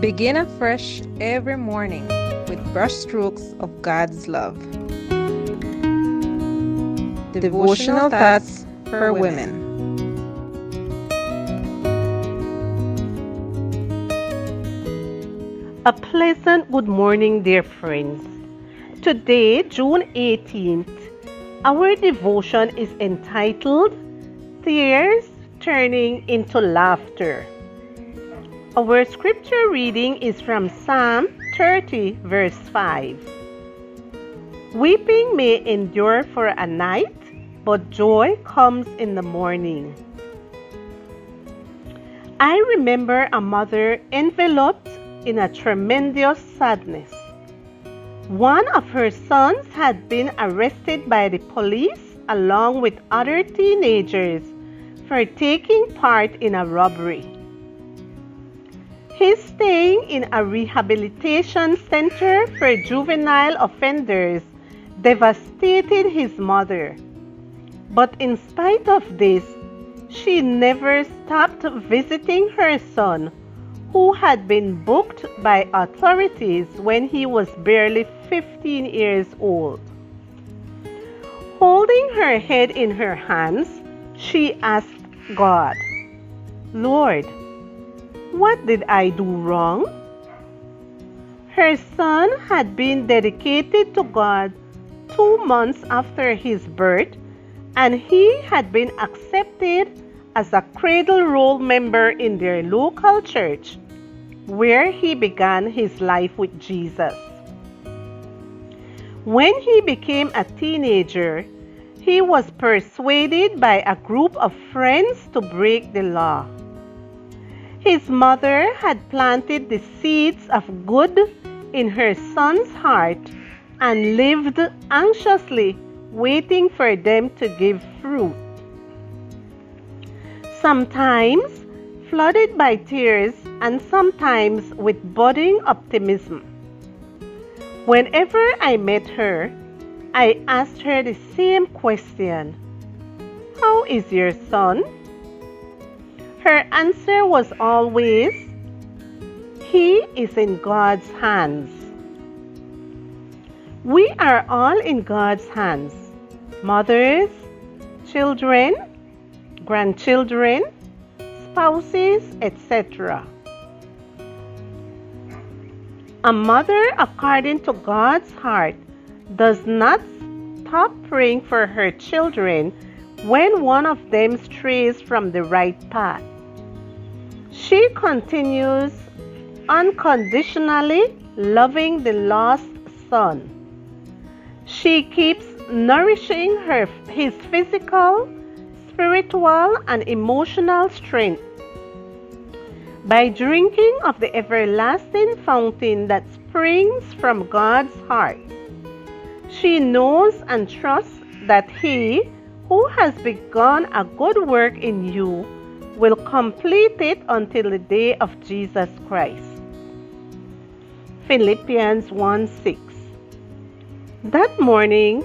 Begin afresh every morning with brushstrokes of God's love. Devotional thoughts for women. A pleasant good morning, dear friends. Today, June 18th, our devotion is entitled Tears Turning into Laughter. Our scripture reading is from Psalm 30, verse 5. Weeping may endure for a night, but joy comes in the morning. I remember a mother enveloped in a tremendous sadness. One of her sons had been arrested by the police along with other teenagers for taking part in a robbery. His staying in a rehabilitation center for juvenile offenders devastated his mother. But in spite of this, she never stopped visiting her son, who had been booked by authorities when he was barely 15 years old. Holding her head in her hands, she asked God, "Lord, what did I do wrong?" Her son had been dedicated to God 2 months after his birth, and he had been accepted as a cradle roll member in their local church, where he began his life with Jesus. When he became a teenager, he was persuaded by a group of friends to break the law. His mother had planted the seeds of good in her son's heart and lived anxiously waiting for them to give fruit. Sometimes flooded by tears and sometimes with budding optimism. Whenever I met her, I asked her the same question: "How is your son?" Her answer was always, "He is in God's hands." We are all in God's hands: mothers, children, grandchildren, spouses, etc. A mother, according to God's heart, does not stop praying for her children when one of them strays from the right path. She continues unconditionally loving the lost son. She keeps nourishing his physical, spiritual, and emotional strength by drinking of the everlasting fountain that springs from God's heart. She knows and trusts that He who has begun a good work in you will complete it until the day of Jesus Christ. Philippians 1:6. That morning,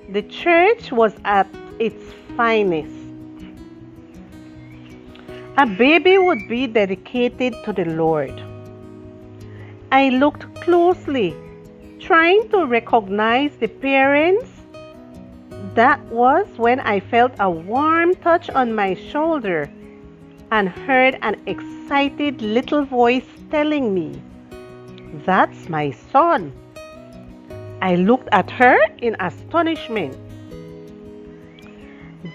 the church was at its finest. A baby would be dedicated to the Lord. I looked closely, trying to recognize the parents. That was when I felt a warm touch on my shoulder and heard an excited little voice telling me, "That's my son." I looked at her in astonishment.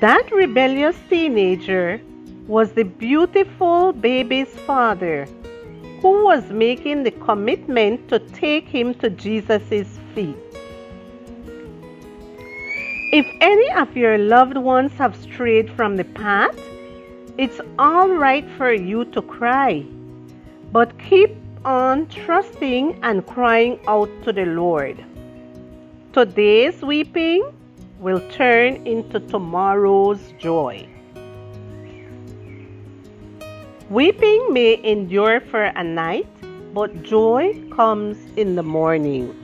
That rebellious teenager was the beautiful baby's father, who was making the commitment to take him to Jesus' feet. If any of your loved ones have strayed from the path, it's all right for you to cry, but keep on trusting and crying out to the Lord. Today's weeping will turn into tomorrow's joy. Weeping may endure for a night, but joy comes in the morning.